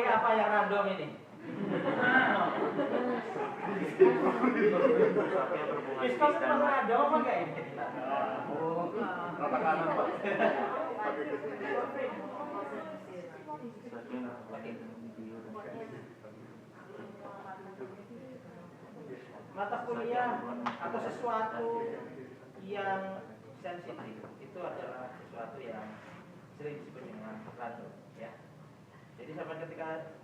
apa yang random ini? Diskon itu random apa enggak ini? Rata kanan Pak. Mata kuliah atau sesuatu yang sensitif itu adalah sesuatu yang sering disebut dengan random, ya. Jadi sampai ketika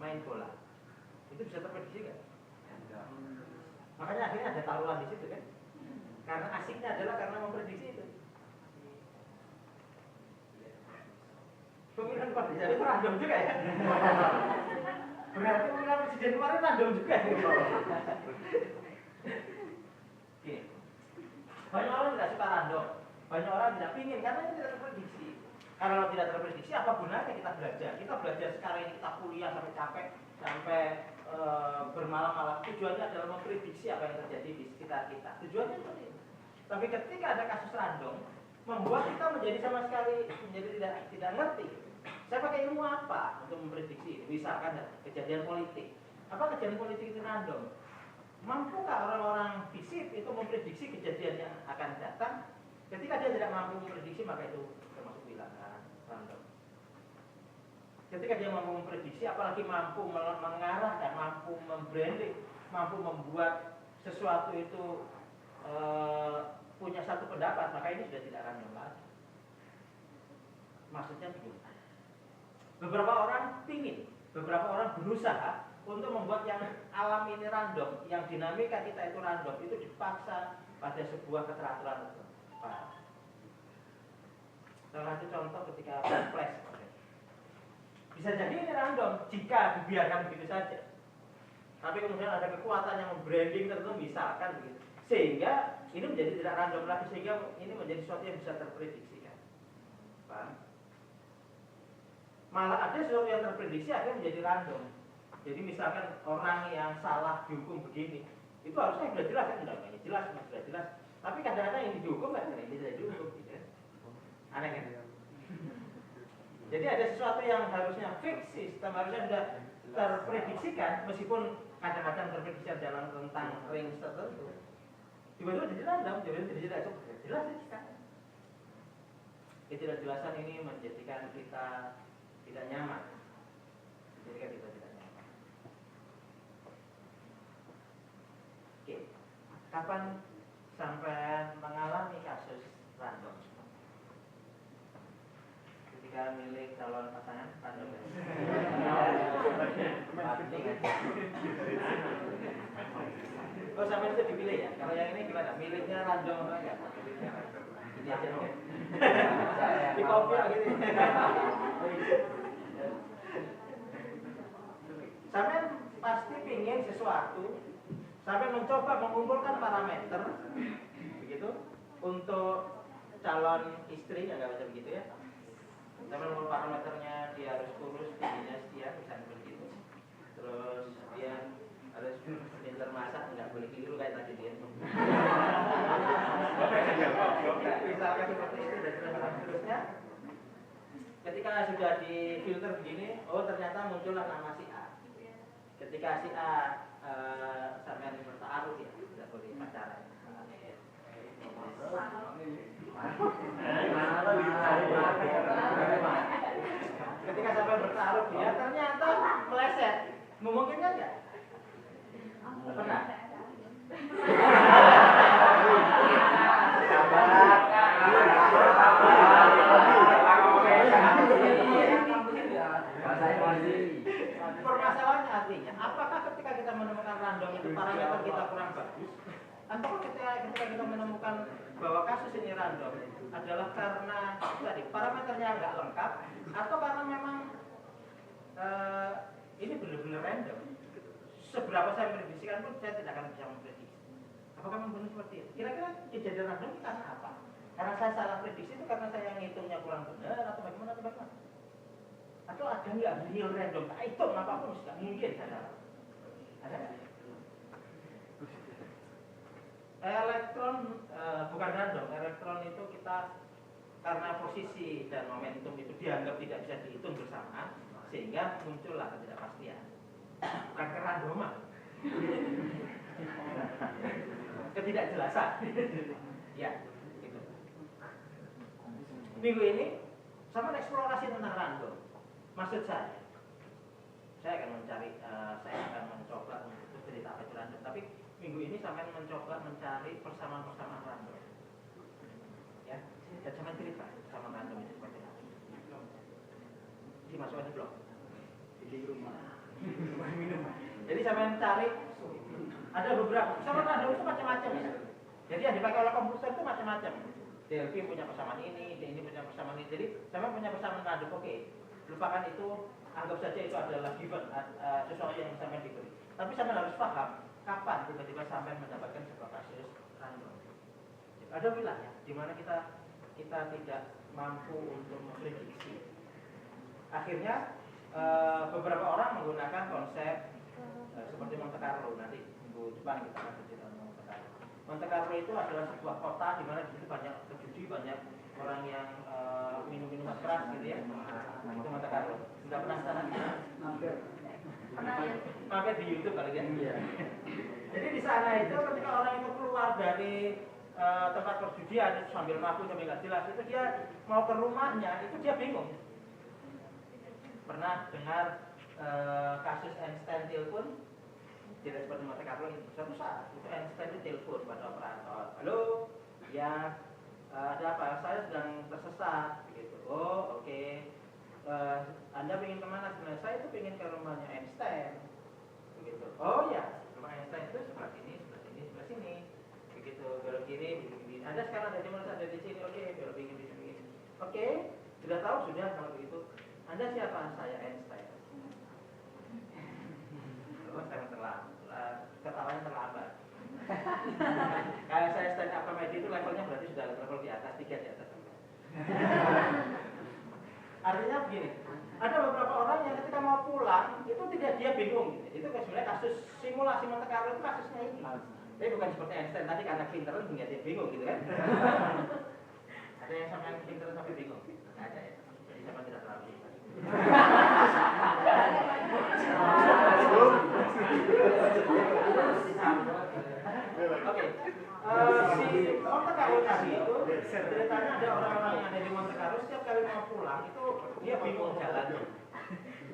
main bola itu bisa terprediksi kan? Makanya akhirnya ada taruhan di situ kan? Karena asiknya adalah karena memprediksi itu. Pemilihan presiden itu random juga ya? Berarti pemilihan presiden kemarin random juga ya? Gini, banyak orang tidak suka random, banyak orang tidak pingin karena ini tidak terprediksi. Kalau tidak terprediksi, apa gunanya kita belajar? Kita belajar sekarang ini, kita kuliah sampai capek, sampai bermalam-malam. Tujuannya adalah memprediksi apa yang terjadi di sekitar kita. Tujuannya seperti itu. Tapi ketika ada kasus random, membuat kita menjadi sama sekali tidak ngerti. Saya pakai ilmu apa untuk memprediksi? Misalkan kejadian politik. Apa kejadian politik itu random? Mampukah orang-orang fisik itu memprediksi kejadian yang akan datang? Ketika dia tidak mampu memprediksi, maka itu termasuk bilangan random. Ketika dia mampu memprediksi, apalagi mampu mengarahkan, mampu membranding, mampu membuat sesuatu itu punya satu pendapat, maka ini sudah tidak random lagi. Maksudnya begini. Beberapa orang pingin, beberapa orang berusaha untuk membuat yang alam ini random, yang dinamika kita itu random, itu dipaksa pada sebuah keteraturan. Salah satu contoh ketika flash. Bisa jadi ini random jika dibiarkan begitu saja. Tapi kemudian ada kekuatan yang membranding tertentu, misalkan begitu. Sehingga ini menjadi tidak random lagi, sehingga ini menjadi sesuatu yang bisa terprediksikan. Paham? Malah ada sesuatu yang terprediksi akhirnya menjadi random. Jadi misalkan orang yang salah dihukum begini, itu harusnya sudah jelas kan? Enggak jelas, sudah jelas. Tapi kadang-kadang yang dihukum kan ini tidak dihukum, gitu. Aneh kan? Jadi ada sesuatu yang harusnya fix, sistem harusnya sudah terprediksikan, meskipun kadang-kadang terprediksikan dalam tentang range tertentu. Tiba-tiba jadi random, jadi tidak jelas kan? Ketidakjelasan ini menjadikan kita tidak nyaman. Menjadikan kita tidak nyaman. Oke, kapan sampai mengalami kasus random? Ketika milih calon pasangan random ya? Oh, sampai itu dipilih ya? Kalau yang ini gimana? Milihnya random apa enggak? Ini aja dong. Di kopi gitu. Sampai pasti pingin sesuatu, sampai mencoba mengumpulkan parameter, begitu, untuk calon istri, nggak bisa begitu ya. Sampai mengumpulkan parameternya, dia harus kurus, tingginya sekian, misalnya begitu. Terus dia harus pintar masak, nggak boleh keliru kayak tadi dia. Misalkan seperti itu dan seterusnya. Ketika sudah difilter begini, oh ternyata muncullah nama si A. Ketika si A sampai bertaruh ya, tidak boleh pacaran. Ketika sampai bertaruh dia ternyata meleset, memungkinkan nggak? Pernah? Permasalahannya artinya, apakah ketika kita menemukan random itu parameter kita kurang bagus, atau ketika kita menemukan bahwa kasus ini random adalah karena tadi parameternya nggak lengkap, atau karena memang ini benar-benar random. Seberapa saya memprediksikan pun saya tidak akan bisa memprediksi. Apakah memang seperti itu? Kira-kira kejadian random itu karena apa? Karena saya salah prediksi itu karena saya ngitungnya kurang benar atau bagaimana? Atau ada nggak real random? Tak hitung apapun nggak mungkin ada. Ada nggak? Elektron bukan random. Elektron itu kita karena posisi dan momentum itu dianggap tidak bisa dihitung bersama, sehingga muncullah ketidakpastian, bukan kerandoman, ketidakjelasan. Ya, gitu. Minggu ini sama eksplorasi tentang random. Maksud saya akan mencoba untuk cerita apa itu random. Tapi minggu ini sampai mencoba mencari persamaan-persamaan random. Ya, dan sampai cerita persamaan random itu seperti apa. Dimasukkan di blog. Di rumah. Minum. Jadi sampai mencari ada beberapa persamaan random itu macam-macam ya. Jadi yang dipakai oleh komputer itu macam-macam. DLP punya persamaan ini punya persamaan ini. Jadi sampai punya persamaan random. Oke, lupakan itu. Anggap saja itu adalah given, sesuatu yang sampai diberi. Tapi sampai harus paham kapan tiba-tiba sampai mendapatkan sebuah kasus random. Ada wilayah di mana kita tidak mampu untuk memprediksi. Akhirnya beberapa orang menggunakan konsep seperti Monte Carlo. Nanti minggu depan kita akan berbicara tentang Monte Carlo. Monte Carlo itu adalah sebuah kota di mana di situ banyak penjudi, banyak orang yang minum-minuman keras gitu ya. Itu Monte Carlo. Sudah pernah sana? Mampir di YouTube kali ya. Jadi di sana itu ketika orang itu keluar dari tempat perjudian itu sambil mabuk sambil nggak jelas, itu dia mau ke rumahnya itu dia bingung. Pernah dengar kasus Einstein telepon? Tidak seperti Monte Carlo ini. Suatu saat itu Einstein itu telepon pada operator. Halo, ya ada apa? Saya sedang tersesat. Begitu. Oh, oke. Anda ingin kemana sebenarnya? Saya itu ingin ke rumahnya Einstein. Begitu. Oh ya, rumah Einstein itu sebelah sini, sebelah sini. Begitu, belok kiri, begini. Anda sekarang ada di mana? Ada di sini. Oke, belok begini. Oke, sudah tahu sudah kalau begitu. Anda siapa? Saya Einstein. Oh, saya ketawanya terlambat. Kalau saya stand up comedy itu levelnya berarti sudah level di atas, 3 di atas. Artinya begini, ada beberapa orang yang ketika mau pulang itu tidak dia bingung. Itu sebenarnya kasus simulasi Monte Carlo itu kasusnya ini. Tapi bukan seperti Einstein tadi karena pinteran sehingga dia bingung gitu kan. Ada yang sampai pinteran sampai bingung. Nggak ada ya. Jadi sama tidak terlalu. Oke. Si Monte Carlo tadi itu ceritanya ada orang-orang yang ada di Monte Carlo setiap kali mau pulang itu dia bingung jalannya.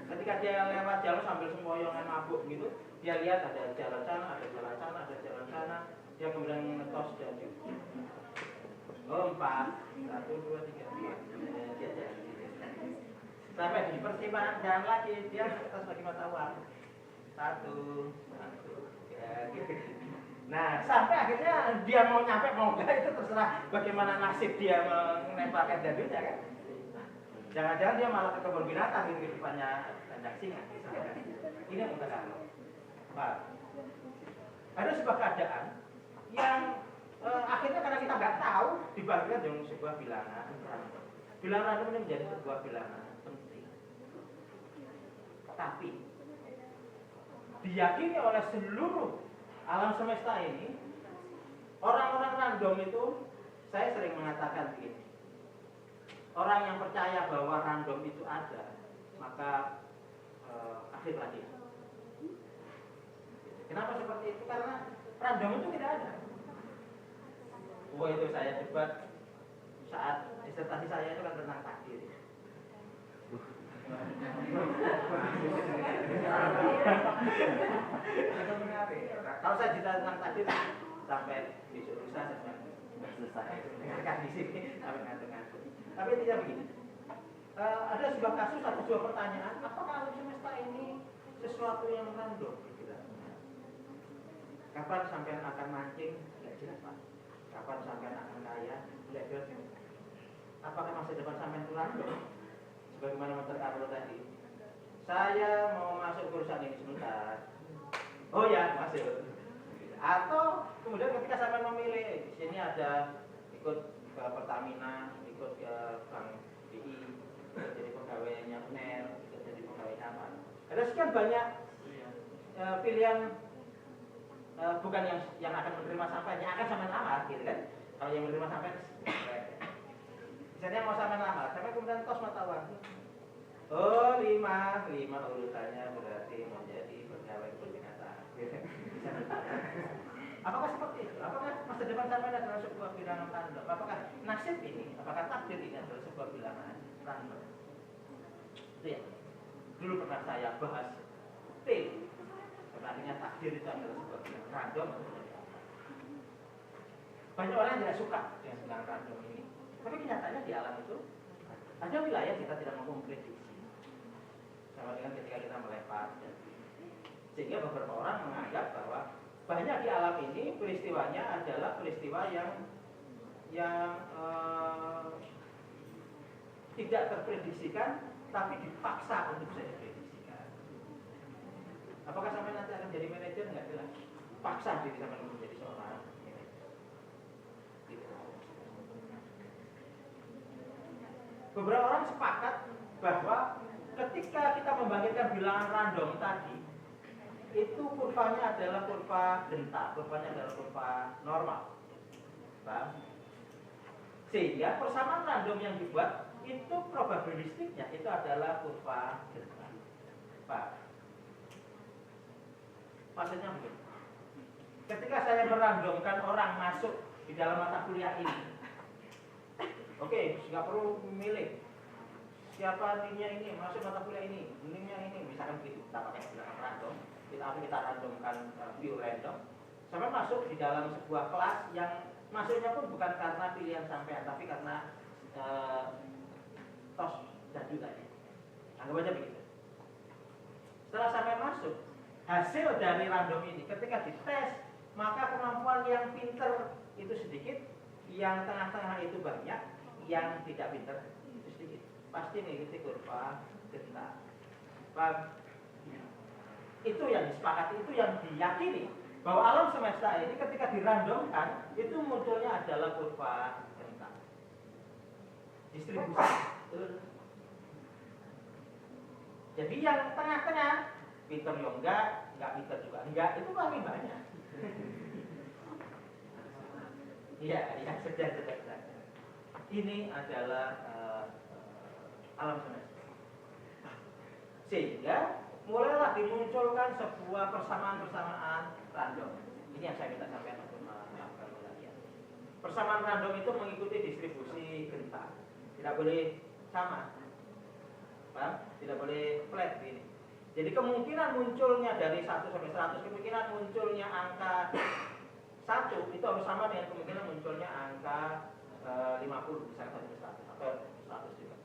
Ketika dia lewat jalan sambil sempoyongan mabuk gitu, dia lihat ada jalan sana, ada jalan sana, ada jalan sana, dia kemudian ngetos dan oh 4, 1, 2, 3, 4, dia jalan. Sampai di persimpangan jalan lagi dia ngetos lagi mata uang 1, ya gitu. Nah, sampai akhirnya dia mau nyampe mau enggak itu terserah bagaimana nasib dia melemparkan dadu-nya kan. Jangan-jangan dia malah ke kebun binatang gitu di depannya kandang singa. Ini yang Monte Carlo. Pak, ada sebuah keadaan yang akhirnya karena kita nggak tahu dibagikan dengan sebuah bilangan. Bilangan random ini menjadi sebuah bilangan penting. Tapi diyakini oleh seluruh alam semesta ini, orang-orang random itu, saya sering mengatakan begini, orang yang percaya bahwa random itu ada, maka akhirlah dia. Kenapa seperti itu? Karena random itu tidak ada. Wah, itu saya debat saat disertasi saya itu kan tentang takdir. Itu menarik. Kalau saya cerita tentang takdir sampai besok lusa saya selesai. Dengarkan di sini sampai ngantuk-ngantuk. Tapi tidak begini. Ada sebuah kasus atau sebuah pertanyaan, apakah alam semesta ini sesuatu yang random? Kapan sampean akan mancing? Tidak jelas, Pak. Kapan sampean akan kaya? Tidak jelas. Apakah masa depan sampean itu random? Sebagaimana Monte Carlo tadi. Saya mau masuk perusahaan ini sebentar. Oh ya, masuk. Atau kemudian ketika sampean memilih, di sini ada ikut ke Pertamina, ikut ke Bank BI, jadi pegawainya NEL, jadi pegawai apa. Ada sekian banyak pilihan. Bukan yang akan menerima sampai, yang akan sampai lamar gitu kan. Kalau yang menerima sampai Misalnya mau sampai lamar, sampai kemudian kos mata uang. Oh, 5 urutannya berarti menjadi pegawai kebun binatang. Apakah seperti itu? Apakah masa depan sampai adalah sebuah bilangan random? Apakah nasib ini, apakah takdir ini adalah sebuah bilangan random? Itu ya. Dulu pernah saya bahas T. Sebenarnya takdir itu adalah sebuah bilangan random. Banyak orang yang tidak suka dengan bilangan random ini. Tapi kenyataannya di alam itu ada wilayah kita tidak mampu memprediksi. Sama dengan ketika kita melempar. Sehingga beberapa orang menganggap bahwa banyak di alam ini peristiwanya adalah peristiwa yang tidak terprediksikan, tapi dipaksa untuk bisa diprediksikan. Apakah sampai nanti akan jadi manajer? Nggak jelas. Paksa diri sampai menjadi seorang manajer. Beberapa orang sepakat bahwa ketika kita membangkitkan bilangan random tadi, itu kurvanya adalah kurva genta, kurvanya adalah kurva normal. Paham? Sehingga persamaan random yang dibuat itu probabilistiknya itu adalah kurva genta. Paham? Maksudnya begini. Ketika saya merandomkan orang masuk di dalam mata kuliah ini, oke, nggak perlu memilih siapa linknya ini masuk mata kuliah ini, linknya ini, misalkan begitu, kita pakai bilangan random, kita randomkan pure random, sampai masuk di dalam sebuah kelas yang masuknya pun bukan karena pilihan sampean, tapi karena tos dan juga ya. Anggap aja begitu. Setelah sampai masuk, hasil dari random ini ketika dites, maka kemampuan yang pinter itu sedikit, yang tengah-tengah itu banyak, yang tidak pinter itu sedikit. Pasti mengikuti kurva genta. Paham? Itu yang disepakati, itu yang diyakini bahwa alam semesta ini ketika dirandomkan itu munculnya adalah kurva genta. Distribusi. Jadi yang tengah-tengah pinter ya enggak pinter juga enggak, itu paling banyak. Iya, sedang. Ini adalah alam semesta. Sehingga mulailah dimunculkan sebuah persamaan-persamaan random. Ini yang saya minta sampai untuk melakukan penelitian. Persamaan random itu mengikuti distribusi genta. Tidak boleh sama. Paham? Tidak boleh flat ini. Jadi kemungkinan munculnya dari 1 sampai 100, kemungkinan munculnya angka 1 itu harus sama dengan kemungkinan munculnya angka 50, misalnya 1 atau 100 juga.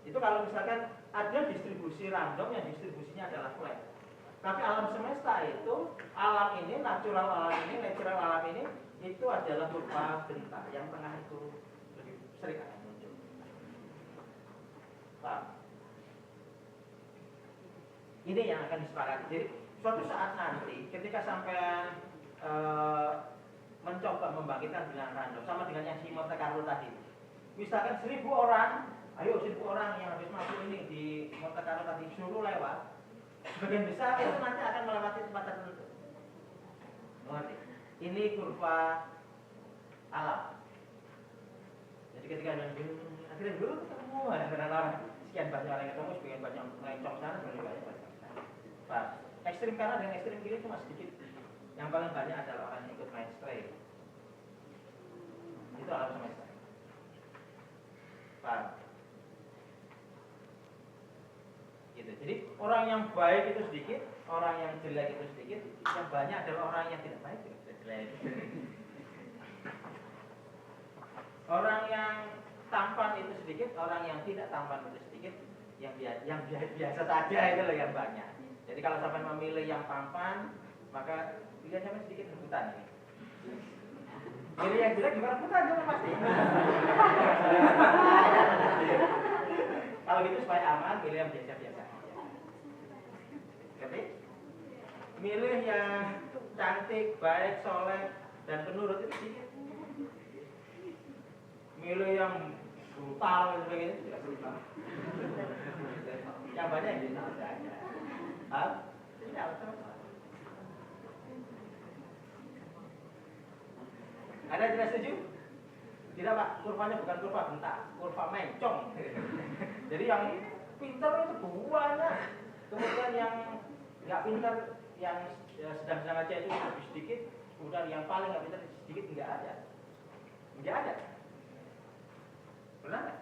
Itu kalau misalkan ada distribusi random yang distribusinya adalah flat. Tapi alam semesta itu, alam ini, natural alam ini itu adalah kurva genta. Yang tengah itu lebih sering akan muncul. Paham? Ini yang akan disepakati. Jadi suatu saat nanti ketika sampai mencoba membangkitkan bilangan random sama dengan yang si Monte Carlo tadi. Misalkan 1000 orang, ayo 1000 orang yang habis masuk ini di Monte Carlo tadi suruh lewat, sebagian besar itu nanti akan melewati tempat tertentu. Mengerti? Ini kurva alam. Jadi ketika akhirnya dulu ketemu orang sekian banyak orang yang ketemu, sekian banyak melencong sana, sekian banyak Pak, ekstrim kanan dan ekstrim kiri cuma sedikit. Yang paling banyak adalah orang yang ikut mainstream. Itu alam semesta. Pak, gitu. Jadi orang yang baik itu sedikit, orang yang jelek itu sedikit. Yang banyak adalah orang yang tidak baik itu jelek. Orang yang tampan itu sedikit, orang yang tidak tampan itu sedikit. Yang biasa saja itu loh yang banyak. Jadi kalau sampai memilih yang tampan, maka pilihan sampai sedikit rebutan ini. Pilih yang jelek juga rebutan juga pasti. Kalau gitu supaya aman, pilih yang biasa-biasa. Oke? Milih yang cantik, baik, soleh, dan penurut itu sedikit. Milih yang brutal dan sebagainya itu tidak brutal. Yang banyak yang brutal saja. Tidak usah. Ada yang tidak setuju? Tidak Pak, kurvanya bukan kurva bentak, kurva mencong. Jadi yang pintar itu banyak, kemudian yang nggak pintar, yang sedang-sedang aja itu lebih sedikit, kemudian yang paling nggak pintar sedikit nggak ada. Benar nggak?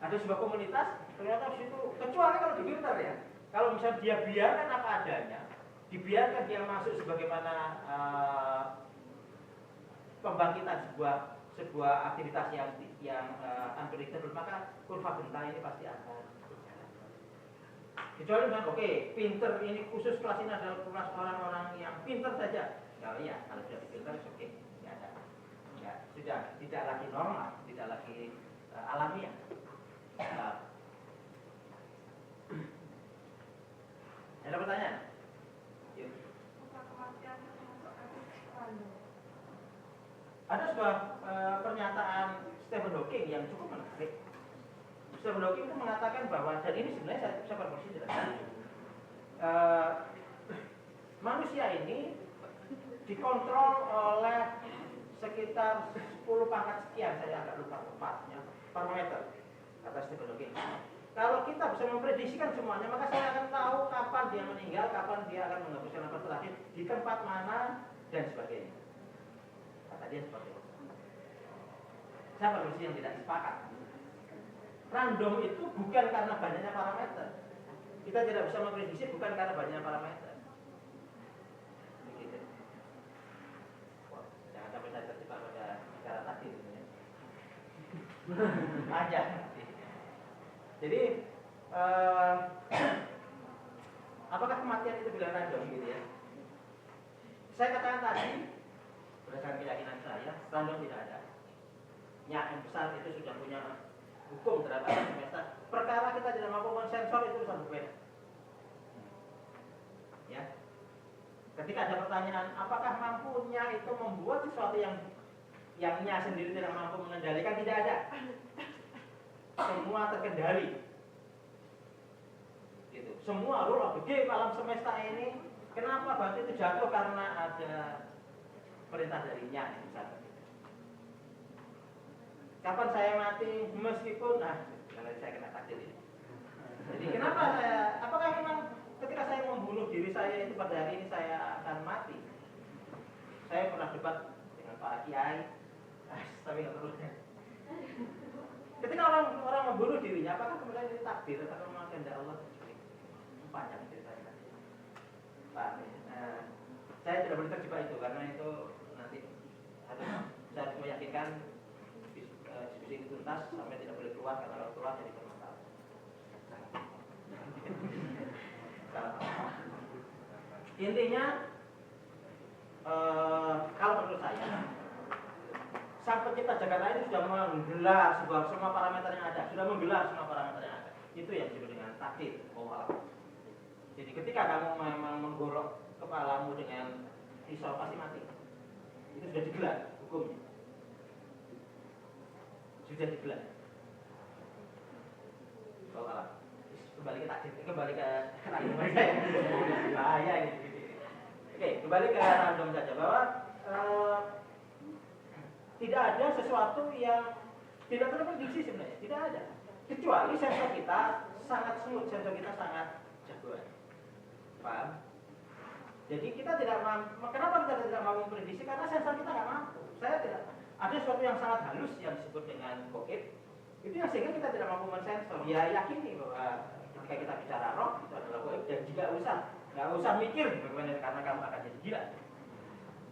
Ada sebuah komunitas, ternyata di situ, kecuali kalau di Twitter ya, kalau misalnya dia biarkan apa adanya, dibiarkan dia masuk sebagaimana pembangkitan sebuah aktivitas yang unpredictable, maka kurva bentar ini pasti akan berjalan. Kecuali dengan oke, pinter ini khusus kelas ini adalah kelas orang-orang yang pinter saja. Ya iya, kalau sudah pinter oke, nggak ada. Ya, sudah tidak lagi normal, tidak lagi alamiah. Ada pertanyaan? Yuk. Ada sebuah pernyataan Stephen Hawking yang cukup menarik. Stephen Hawking itu mengatakan bahwa, dan ini sebenarnya saya berposisi tidak manusia ini dikontrol oleh sekitar 10 pangkat sekian, saya agak lupa tepatnya, parameter, kata Stephen Hawking. Kalau kita bisa memprediksikan semuanya, maka saya akan tahu kapan dia meninggal, kapan dia akan menghembuskan nafas terakhir, di tempat mana, dan sebagainya. Kata dia seperti itu. Saya berposisi yang tidak sepakat. Random itu bukan karena banyaknya parameter. Kita tidak bisa memprediksi bukan karena banyaknya parameter. Begitu. Wah, jangan sampai saya terjebak pada bicara tadi. Aja. Jadi, apakah kematian itu bila random gitu ya? Saya katakan tadi, berdasarkan keyakinan saya, random tidak ada. Yang besar itu sudah punya hukum terhadap alam semesta. Perkara kita tidak mampu mensensor itu satu beda. Ya. Ketika ada pertanyaan, apakah mampunya itu membuat sesuatu yangnya sendiri tidak mampu mengendalikan? Tidak ada. Semua terkendali. Gitu. Semua rule of the game alam semesta ini, kenapa batu itu jatuh karena ada perintah darinya, misalnya. Kapan saya mati, meskipun, kalau saya kena takdir ini. Jadi kenapa apakah memang ketika saya membunuh diri saya itu pada hari ini saya akan mati? Saya pernah debat dengan Pak Kiai, tapi nggak perlu. Ketika orang membunuh dirinya, apakah kemudian ini takdir atau memang kehendak Allah? Panjang ceritanya. Pak, saya tidak boleh terjebak itu karena itu nanti saya harus meyakinkan diskusi itu tuntas sampai tidak boleh keluar, karena kalau keluar jadi bermasalah. Intinya, kalau menurut saya, Sang Pencipta Jagat Raya itu sudah menggelar semua parameter yang ada, sudah menggelar semua parameter yang ada. Itu yang disebut dengan takdir. Jadi ketika kamu memang menggorok kepalamu dengan pisau pasti mati. Itu sudah digelar hukumnya. Sudah digelar. Kembali ke takdir, kembali ke random saja. Bahaya ini. Oke, kembali ke random saja bahwa tidak ada sesuatu yang tidak terprediksi sebenarnya, tidak ada. Kecuali sensor kita sangat smooth, sensor kita sangat jagoan. Paham? Jadi kita tidak mampu. Kenapa kita tidak mampu memprediksi? Karena sensor kita nggak mampu. Saya tidak. Ada sesuatu yang sangat halus yang disebut dengan gaib. Itu yang sehingga kita tidak mampu mensensor. Ya yakini bahwa ketika kita bicara roh itu adalah gaib dan juga nggak usah mikir bagaimana karena kamu akan jadi gila.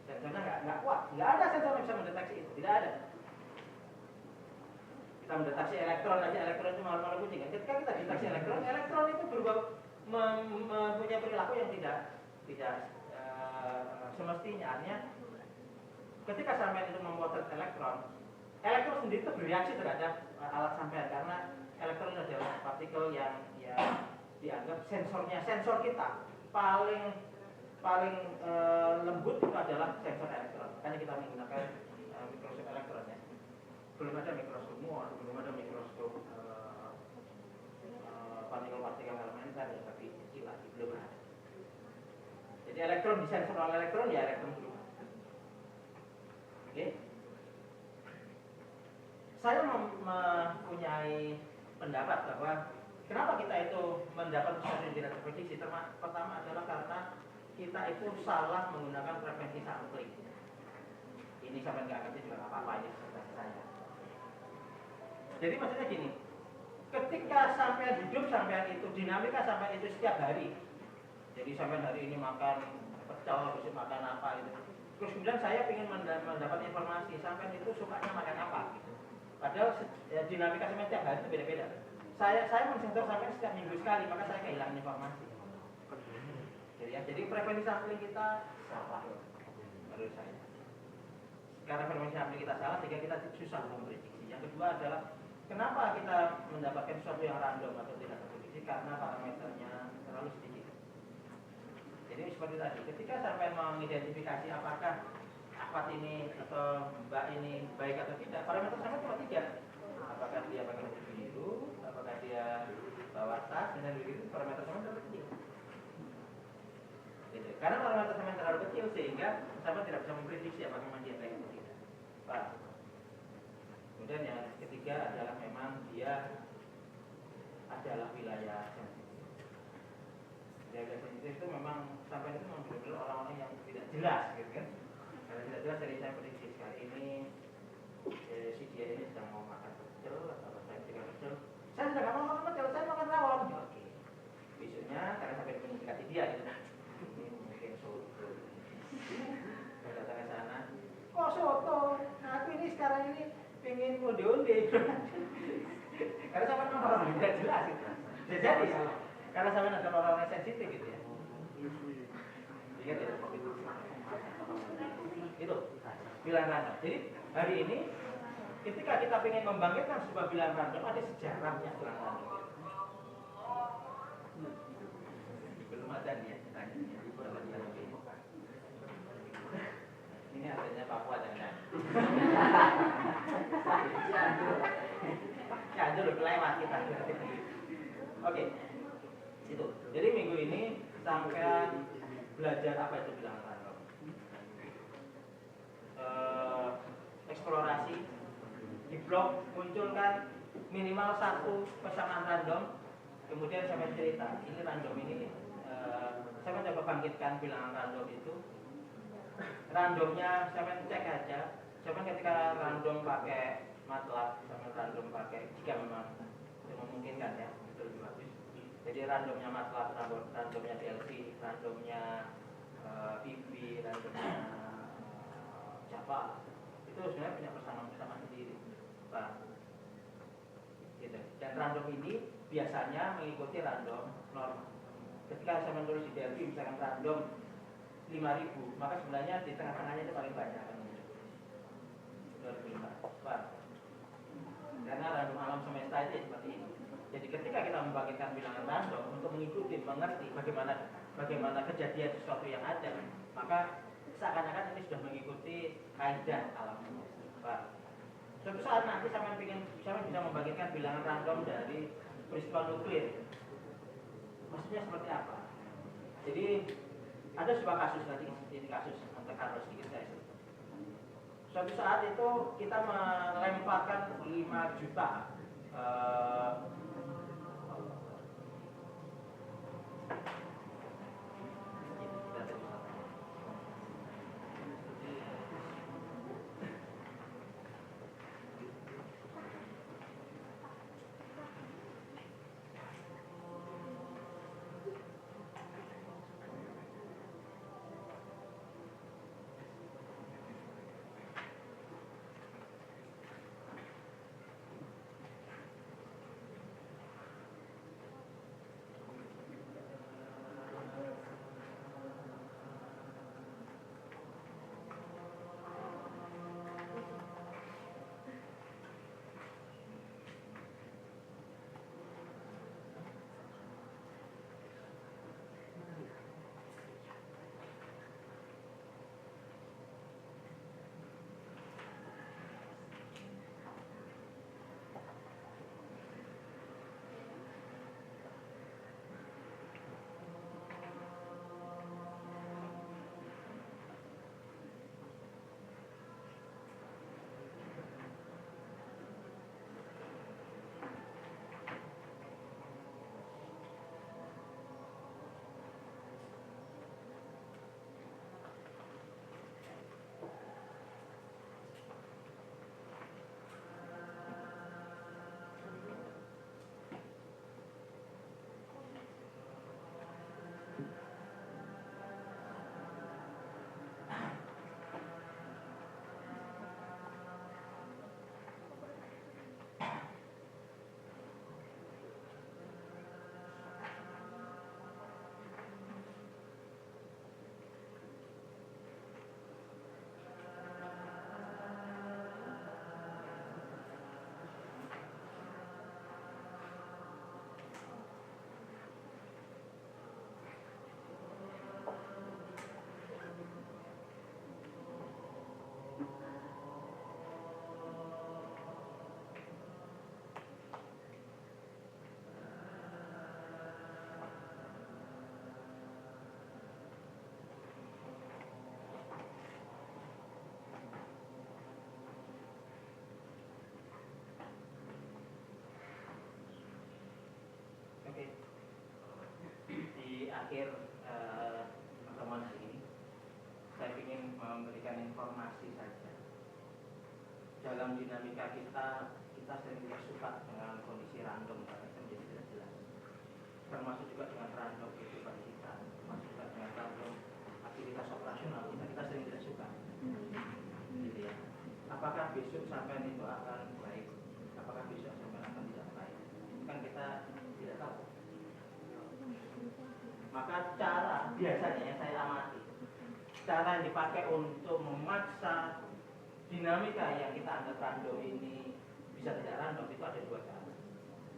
Sensornya nggak kuat. Nggak ada sensor yang bisa mendeteksi itu. Tidak ada. Kita mendeteksi elektron aja, elektron itu malu-malu kucing. Ketika kita deteksi elektron itu berubah mempunyai perilaku yang tidak semestinya. Artinya ketika sampean itu memotret elektron sendiri itu bereaksi terhadap alat sampean karena elektron adalah partikel yang dianggap sensor kita paling lembut itu adalah sensor elektron. Makanya kita menggunakan mikroskop elektron ya. Belum ada mikroskop Moore, belum ada mikroskop partikel-partikel elementer ya, tapi kecil lagi belum ada. Jadi elektron disensor oleh elektron ya elektron belum ada. Oke? saya mempunyai pendapat bahwa kenapa kita itu mendapat sesuatu yang tidak terprediksi. Pertama adalah karena kita itu salah menggunakan frekuensi sampling. Ini sampai nggak ngerti juga apa-apa ini presentasi saya. Jadi maksudnya gini, ketika sampai hidup sampai itu dinamika sampai itu setiap hari. Jadi sampai hari ini makan pecel, besok makan apa gitu. Terus kemudian saya ingin mendapat informasi sampai itu sukanya makan apa gitu. Padahal dinamika sampai setiap hari itu beda-beda. Saya mensensor sampai setiap minggu sekali, maka saya kehilangan informasi. Jadi frekuensi sampling kita salah menurut saya. Karena frekuensi sampling kita salah sehingga kita susah memprediksi. Yang kedua adalah kenapa kita mendapatkan sesuatu yang random atau tidak terprediksi, karena parameternya terlalu sedikit. Jadi seperti tadi, ketika sampai mengidentifikasi apakah akwat ini atau mbak ini baik atau tidak, parameter sama cuma 3. Apakah dia pakai baju biru, apakah dia bawa tas, dan begitu, parameter sama terlalu kecil. Gitu. Karena parameter sama terlalu kecil sehingga sama tidak bisa memprediksi apakah memang dia baik atau tidak. Pak. Kemudian yang ketiga adalah memang dia adalah wilayah sensitif. Wilayah sensitif itu memang sampai itu memang benar-benar orang-orang yang tidak jelas, gitu kan? Karena tidak jelas dari saya prediksi sekali ini si dia ini sedang mau makan pecel atau saya tidak pecel. Saya sudah nggak mau makan pecel, saya makan rawon. Oke. Besoknya karena sampai mendekati dia gitu. Ini mungkin soto. Saya datang ke sana. Kok soto? Nah, aku ini sekarang ini pengen onde-onde. Karena sama orang tidak jelas gitu. Jadi karena sama ada orang yang sensitif gitu ya. Ingat ya, itu bilangan random. Jadi hari ini ketika kita ingin membangkitkan sebuah bilangan random, ada sejarahnya bilangan random. Belum ada nih ya ceritanya. Ini adanya Papua jangan. Ya itu udah kelewat kita. Oke, itu. Jadi minggu ini sampai belajar apa itu bilangan random. Eksplorasi di blog munculkan minimal 1 pasangan random, kemudian saya cerita ini random ini saya mencoba bangkitkan bilangan random itu. Randomnya saya cek aja, saya ketika random pakai MATLAB sama random pakai, jika memang memungkinkan ya, itu lebih bagus. Jadi randomnya MATLAB, randomnya PLC, randomnya PB, randomnya Java, itu sebenarnya punya persamaan sendiri, Pak. Gitu. Dan random ini biasanya mengikuti random normal. Ketika saya menulis di DLP misalkan random 5.000, maka sebenarnya di tengah-tengahnya itu paling banyak kan 2005, Pak. Karena random alam semesta itu seperti ini. Jadi ketika kita membangkitkan bilangan random untuk mengikuti, mengerti bagaimana kejadian sesuatu yang ada, maka seakan-akan ini sudah mengikuti kaidah alam semesta, Pak. Suatu saat nanti saya bisa membangkitkan bilangan random dari peristiwa nuklir. Maksudnya seperti apa? Jadi ada sebuah kasus tadi, ini kasus Monte Carlo sedikit saya. Suatu saat itu kita melemparkan 5 juta akhir pertemuan hari ini, saya ingin memberikan informasi saja. Dalam dinamika kita sering tidak suka dengan kondisi random karena itu menjadi tidak jelas. Termasuk juga dengan random kehidupan kita, termasuk juga dengan random aktivitas operasional kita sering tidak suka. Gitu ya. Apakah besok sampai itu akan baik? Apakah besok sampai akan tidak baik? Kan kita tidak tahu. Maka cara biasanya yang saya amati, cara yang dipakai untuk memaksa dinamika yang kita anggap random ini bisa tidak random itu ada dua cara.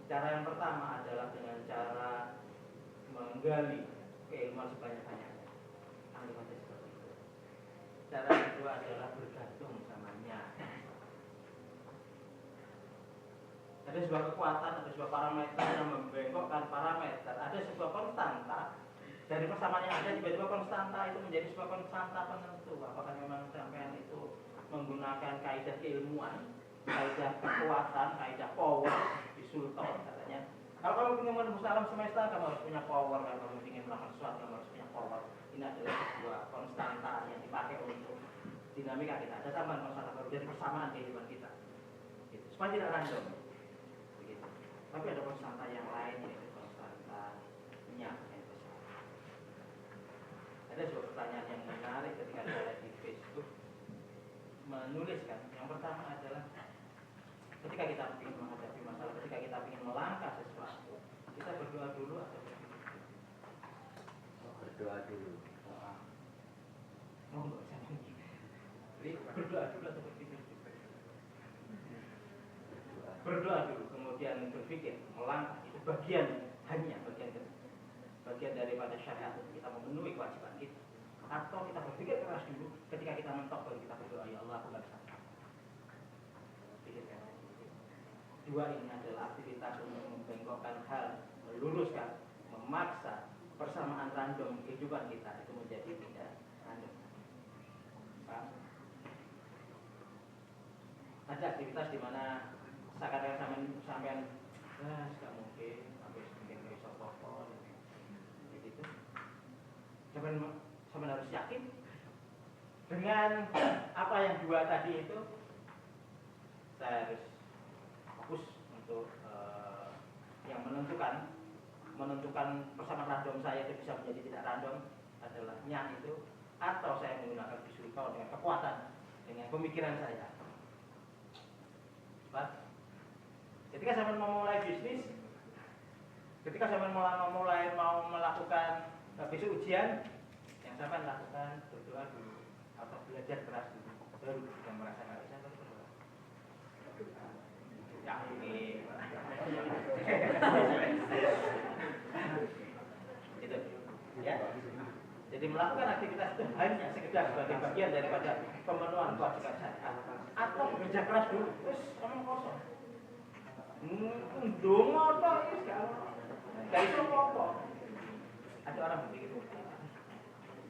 Cara yang pertama adalah dengan cara menggali keilmuan sebanyak-banyaknya. Alimatnya seperti itu. Cara yang kedua adalah bergantung samanya. Ada sebuah kekuatan, ada sebuah parameter yang membengkokkan parameter, ada sebuah konstanta. Dari persamaan yang ada tiba-tiba konstanta itu menjadi sebuah konstanta penentu. Apakah memang sampean itu menggunakan kaidah keilmuan, kaidah kekuatan, kaidah power di sultan katanya. Kalau kamu ingin menembus alam semesta, kamu harus punya power. Kalau kamu ingin melakukan sesuatu, kamu harus punya power. Ini adalah sebuah konstanta yang dipakai untuk dinamika kita. Ada tambahan konstanta baru dari persamaan kehidupan kita. Gitu. Supaya tidak random. Begitu. Tapi ada konstanta yang lain, yaitu konstanta yang besar. Ada sebuah pertanyaan yang menarik ketika saya di Facebook menuliskan. Yang pertama adalah ketika kita ingin menghadapi masalah, ketika kita ingin melangkah sesuatu, kita berdoa dulu atau berpikir? Berdoa dulu. Jadi berdoa dulu atau berpikir? Berdoa dulu, kemudian berpikir, melangkah itu bagian daripada syariat kita memenuhi kewajiban kita. Atau kita berpikir keras dulu, ketika kita mentok baru kita berdoa, ya Allah aku nggak bisa. Pikirkan. Dua ini adalah aktivitas untuk membengkokkan hal, meluruskan, memaksa persamaan random kehidupan kita itu menjadi tidak random. Paham? Ada aktivitas di mana seakan-akan sampean nggak mungkin, habis mungkin nggak bisa apa-apa, begitu. Sampean harus yakin dengan apa yang dua tadi itu. Saya harus fokus untuk yang menentukan persamaan random saya itu bisa menjadi tidak random adalah nya itu, atau saya menggunakan visual dengan kekuatan, dengan pemikiran saya. Pak, ketika saya mau mulai bisnis, ketika saya mau melakukan besok ujian, yang saya lakukan berdoa dulu atau belajar keras dulu, baru yang merasa nggak bisa baru berdoa. Ya ini, itu, ya. Jadi melakukan aktivitas itu hanya sekedar sebagai bagian daripada pemenuhan kewajiban saya, atau bekerja keras dulu, terus omong kosong. Dongo toh itu gak iso apa-apa. Ada orang begitu.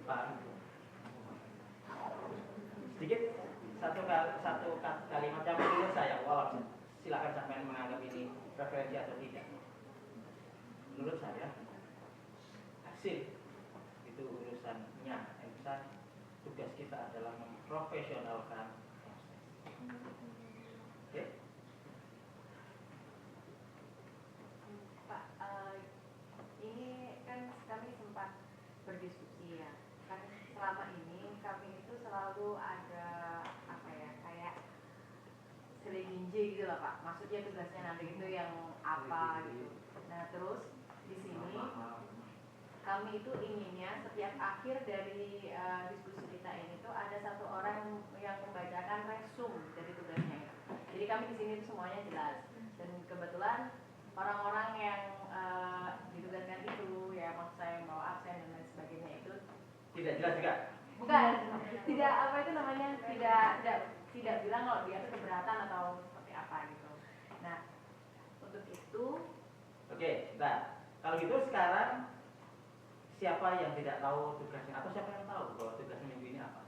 Pak, sedikit satu kalimat yang menurut saya, walau silakan sampai menganggap ini referensi atau tidak. Menurut saya hasil itu urusannya yang besar. Tugas kita adalah memprofesionalkan proses. Oke? Pak, ini kan kami sempat berdiskusi ya. Kan selama ini kami itu selalu ada apa ya, kayak seleginje gitu lah Pak. Maksudnya tugasnya nanti itu yang apa gitu. Nah terus di sini kami itu inginnya setiap akhir dari diskusi kita ini tuh ada satu orang yang membacakan resum dari tugasnya itu. Jadi kami di sini tuh semuanya jelas. Dan kebetulan orang-orang yang ditugaskan itu ya, maksud saya yang bawa absen dan lain sebagainya itu tidak jelas juga. Bukan, tidak apa itu namanya, tidak bilang kalau dia itu keberatan atau seperti apa gitu. Nah, untuk itu. Oke, nah kalau gitu sekarang siapa yang tidak tahu tugasnya atau siapa yang tahu bahwa tugas minggu ini apa?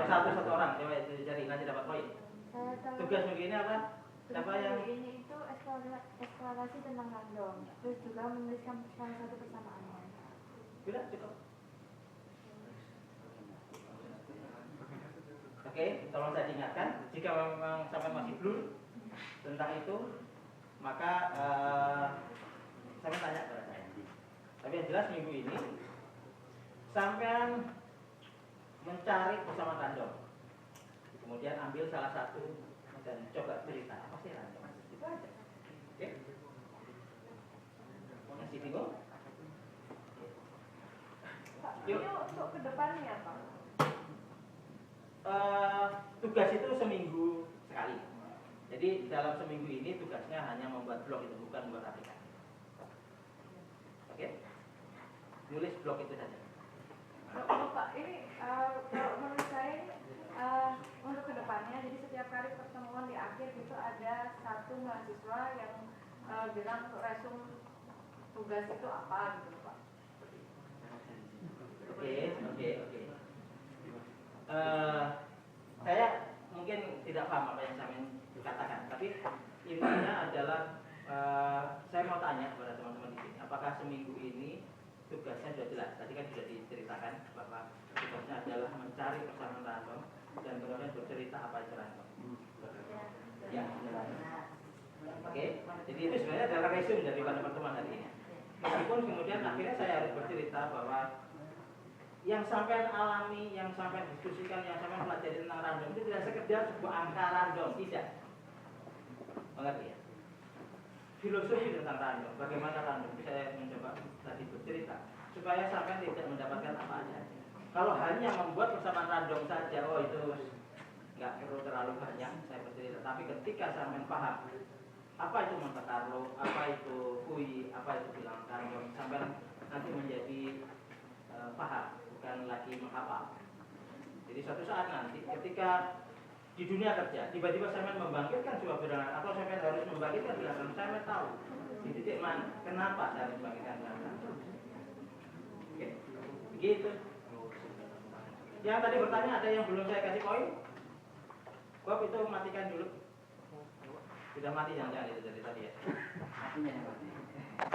Satu orang, coba cari nanti dapat poin. Tugas minggu ini apa? Siapa yang ini itu eksplorasi tentang random, terus juga menuliskan salah satu persamaannya. sudah cukup. Oke, tolong saya diingatkan, jika memang sampai masih belum tentang itu, maka saya tanya kepada saya. Tapi yang jelas minggu ini sampean mencari bersama random, kemudian ambil salah satu dan coba cerita apa sih random, itu aja. Oke? Masih bingung? Pak, ini untuk kedepannya Pak. Tugas itu seminggu sekali. Jadi dalam seminggu ini tugasnya hanya membuat blog itu, bukan membuat aplikasi. Oke? Nulis blog itu saja. Pak, ini kalau menurut saya ini untuk kedepannya, jadi setiap kali pertemuan di akhir itu ada satu mahasiswa yang bilang untuk resum tugas itu apa gitu Pak. Oke. Saya mungkin tidak paham apa yang saya katakan, tapi intinya adalah saya mau tanya kepada teman-teman di sini, apakah seminggu ini tugasnya sudah jelas? Tadi kan sudah diceritakan bahwa tugasnya adalah mencari persamaan random dan kemudian bercerita apa itu random. Ya, oke. Jadi itu sebenarnya adalah resume daripada pertemuan hari ini. Meskipun kemudian akhirnya saya harus bercerita bahwa yang sampai alami, yang sampai diskusikan, yang sampai pelajari tentang random itu tidak sekedar sebuah angka random, tidak. Mengerti ya? Filosofi tentang random, bagaimana random, saya mencoba tadi bercerita supaya sampai tidak mendapatkan apa aja. Kalau hanya membuat persamaan random saja, oh itu nggak perlu terlalu banyak saya bercerita. Tapi ketika sampai paham apa itu Monte Carlo, apa itu UI, apa itu bilangan random, sampai nanti menjadi paham, bukan lagi menghafal. Jadi suatu saat nanti ketika di dunia kerja tiba-tiba saya membangkitkan sebuah bilangan atau saya harus membangkitkan bilangan, saya tahu di titik mana, kenapa saya harus membangkitkan bilangan. Oke, begitu. Yang tadi bertanya ada yang belum saya kasih poin? Bob itu matikan dulu. Sudah mati jangan-jangan itu dari tadi ya. Matinya yang mati.